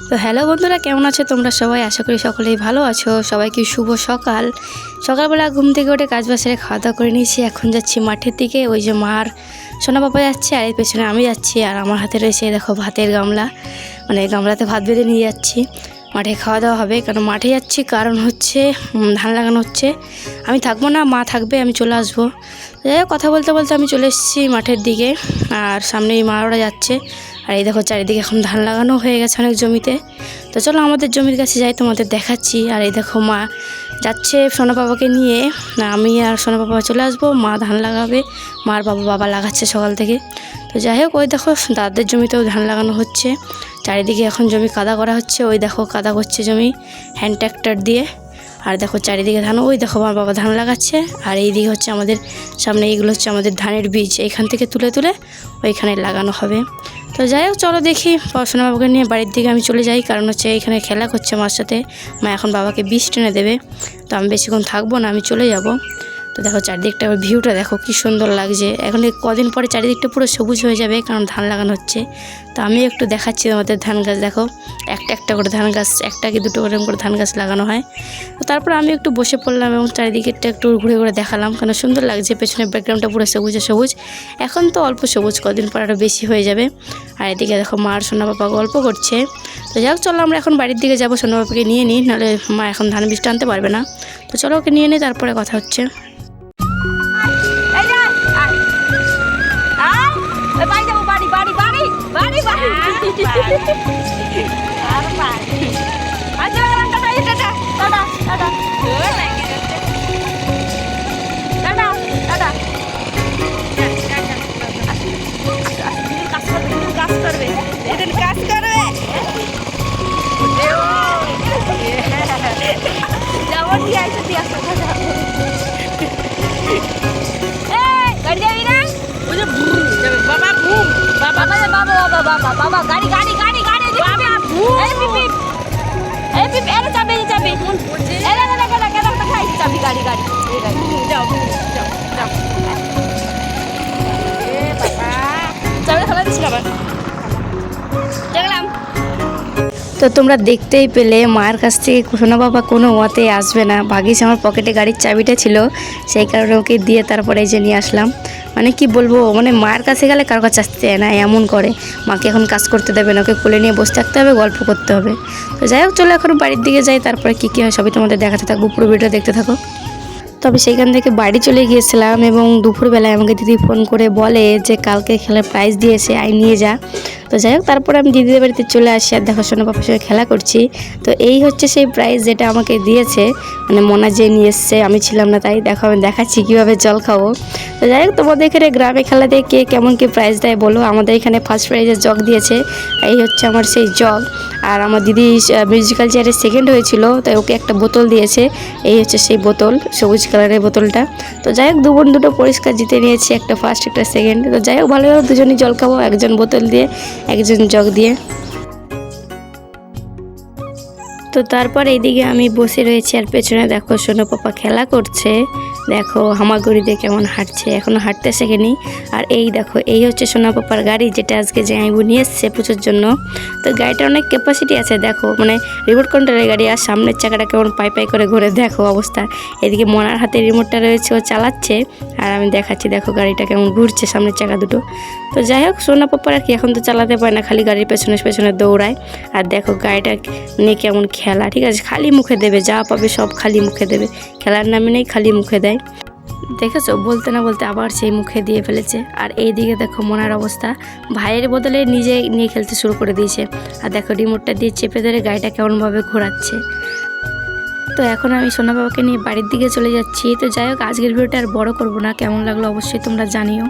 তো হ্যালো বন্ধুরা, কেমন আছো তোমরা সবাই? আশা করি সকলেই ভালো আছো। সবাইকে শুভ সকাল। সকালবেলা ঘুম থেকে উঠে কাজ বাজ সেরে খাওয়া দাওয়া করে নিয়েছি। এখন যাচ্ছি মাঠের দিকে। ওই যে মার সোনা বাবা যাচ্ছে আর এর পেছনে আমি যাচ্ছি। আর আমার হাতে রয়েছে দেখো ভাতের গামলা, মানে গামলাতে ভাত বেঁধে নিয়ে যাচ্ছি। মাঠে খাওয়া দাওয়া হবে, কারণ মাঠে যাচ্ছি কারণ হচ্ছে ধান লাগানো হচ্ছে। আমি থাকবো না, মা থাকবে, আমি চলে আসবো। যাই হোক, কথা বলতে বলতে আমি চলে এসেছি মাঠের দিকে। আর সামনেই মা ওরা যাচ্ছে। আর এই দেখো চারিদিকে এখন ধান লাগানো হয়ে গেছে অনেক জমিতে। তো চলো আমাদের জমির কাছে যাই, তোমাদের দেখাচ্ছি। আর এই দেখো মা যাচ্ছে সোনা বাবাকে নিয়ে। আমি আর সোনা বাবা চলে আসবো, মা ধান লাগাবে। মার বাবা লাগাচ্ছে সকাল থেকে। তো যাই হোক, ওই দেখো দাদাদের জমিতেও ধান লাগানো হচ্ছে। চারিদিকে এখন জমি কাদা করা হচ্ছে। ওই দেখো কাদা করছে জমি হ্যান্ড ট্র্যাক্টর দিয়ে। আর দেখো চারিদিকে ধান, ওই দেখো আমার বাবা ধান লাগাচ্ছে। আর এই দিকে হচ্ছে আমাদের সামনে, এইগুলো হচ্ছে আমাদের ধানের বীজ। এইখান থেকে তুলে তুলে ওইখানে লাগানো হবে। তো যাই হোক, চলো দেখি। সোনা বাবাকে নিয়ে বাড়ির দিকে আমি চলে যাই, কারণ হচ্ছে এইখানে খেলা করছে মার সাথে। মা এখন বাবাকে বীজ টেনে দেবে। তো আমি বেশিক্ষণ থাকবো না, আমি চলে যাব। তো দেখো চারিদিকটা ভিউটা দেখো কি সুন্দর লাগছে। এখন কদিন পরে চারিদিকটা পুরো সবুজ হয়ে যাবে, কারণ ধান লাগানো হচ্ছে। তো আমি একটু দেখাচ্ছি তোমাদের ধান গাছ। দেখো একটা একটা করে ধান গাছ, একটা কি দুটো করে ধান গাছ লাগানো হয়। তো তারপর আমি একটু বসে পড়লাম এবং চারিদিকেরটা একটু ঘুরে ঘুরে দেখালাম, কারণ সুন্দর লাগছে। পেছনের ব্যাকগ্রাউন্ডটা পুরো সবুজে সবুজ। এখন তো অল্প সবুজ, কদিন পর আরও বেশি হয়ে যাবে। আর এদিকে দেখো মা আর সোনা বাবা গল্প করছে। তো যাই হোক, চলো আমরা এখন বাড়ির দিকে যাবো। সোনা বাবাকে নিয়ে নিই, নাহলে মা এখন ধান বীজটা আনতে পারবে না। তো চলো ওকে নিয়ে নিই, তারপরে কথা হচ্ছে। বাবা গাড়ি গাড়ি গাড়ি গাড়ি এই পিপি এই পিপি এর চাবি চাবি এর এর খাই চাবি গাড়ি গাড়ি এই গাড়ি যাও যাও যাও এ বাবা চাবি খোলা দিছ না দেখলাম। তো তোমরা দেখতেই পেলে মায়ের কাছ থেকে সোনা বাবা কোনো মতে আসবে না। ভাগিস আমার পকেটে গাড়ির চাবিটা ছিল, সেই কারণে ওকে দিয়ে তারপরে এই যে নিয়ে আসলাম। মানে কি বলবো, মানে মায়ের কাছে গেলে কারো কাছে আসতে চায় না, এমন করে। মাকে এখন কাজ করতে দেবে না, ওকে কোলে নিয়ে বসে থাকতে হবে, গল্প করতে হবে। তো যাই হোক, চলো এখন বাড়ির দিকে যাই, তারপরে কী কী হয় সবই তোমাদের দেখাতে থাকবো। পুরো ভিডিও দেখতে থাকো। তবে সেইখান থেকে বাড়ি চলে গিয়েছিলাম এবং দুপুরবেলায় আমাকে দিদি ফোন করে বলে যে কালকে খেলার প্রাইজ দিয়েছে, আই নিয়ে যা। তো যাই হোক, তারপরে আমি দিদিদের বাড়িতে চলে আসি। আর দেখো সোনা বাবার সঙ্গে খেলা করছি। তো এই হচ্ছে সেই প্রাইজ যেটা আমাকে দিয়েছে, মানে মোনা যে নিয়ে এসছে, আমি ছিলাম না তাই। দেখো আমি দেখাচ্ছি কীভাবে জল খাবো। তো যাই হোক, তোমাদের এখানে গ্রামে খেলা দিয়ে কে কেমন কী প্রাইজ দেয় বলো। আমাদের এখানে ফার্স্ট প্রাইজের জগ দিয়েছে। এই হচ্ছে আমার সেই জগ। আর আমার দিদি মিউজিক্যাল চেয়ারে সেকেন্ড হয়েছিল, তাই ওকে একটা বোতল দিয়েছে। এই হচ্ছে সেই বোতল, সবুজ কালারের বোতলটা। তো যাই হোক, দু বোন দুটো পরিষ্কার জিতে নিয়েছি, একটা ফার্স্ট একটা সেকেন্ড। তো যাই হোক, ভালো দুজনই জল খাবো, একজন বোতল দিয়ে একজন জগ দিয়ে। তো তারপর এইদিকে আমি বসে রয়েছি, আর পেছনে দেখো সোনা পাপা খেলা করছে। দেখো হামাগুড়ি দিয়ে কেমন হাঁটছে, এখনও হাঁটতে শেখেনি। আর এই দেখো, এই হচ্ছে সোনা পাপার গাড়ি, যেটা আজকে যে আইবু নিয়ে এসছে পুজোর জন্য। তো গাড়িটার অনেক ক্যাপাসিটি আছে, দেখো মানে রিমোট কন্ট্রোলের গাড়ি। আর সামনের চাকাটা কেমন পাই পাই করে ঘুরে, দেখো অবস্থা। এদিকে মনার হাতে রিমোটটা রয়েছে, ও চালাচ্ছে। আর আমি দেখাচ্ছি, দেখো গাড়িটা কেমন ঘুরছে, সামনের চাকা দুটো। তো যাই হোক, সোনা পাপার আর কি এখন তো চালাতে পারে না, খালি গাড়ির পেছনে পেছনে দৌড়ায়। আর দেখো গাড়িটা নিয়ে কেমন খেলা, ঠিক আছে, খালি মুখে দেবে, যা পাবে সব খালি মুখে দেবে। খেলার নামে নেই, খালি মুখে দেয়। দেখেছো, বলতে না বলতে আবার সেই মুখে দিয়ে ফেলেছে। আর এই দিকে দেখো মনার অবস্থা, ভাইয়ের বদলে নিজে নিয়ে খেলতে শুরু করে দিয়েছে। আর দেখো রিমোটটা দিয়ে চেপে ধরে গাড়িটা কেমনভাবে ঘোরাচ্ছে। তো এখন আমি সোনা বাবাকে নিয়ে বাড়ির দিকে চলে যাচ্ছি। তো যাই হোক, আজকের ভিডিওটা আর বড় করবো না। কেমন লাগলো অবশ্যই তোমরা জানিও।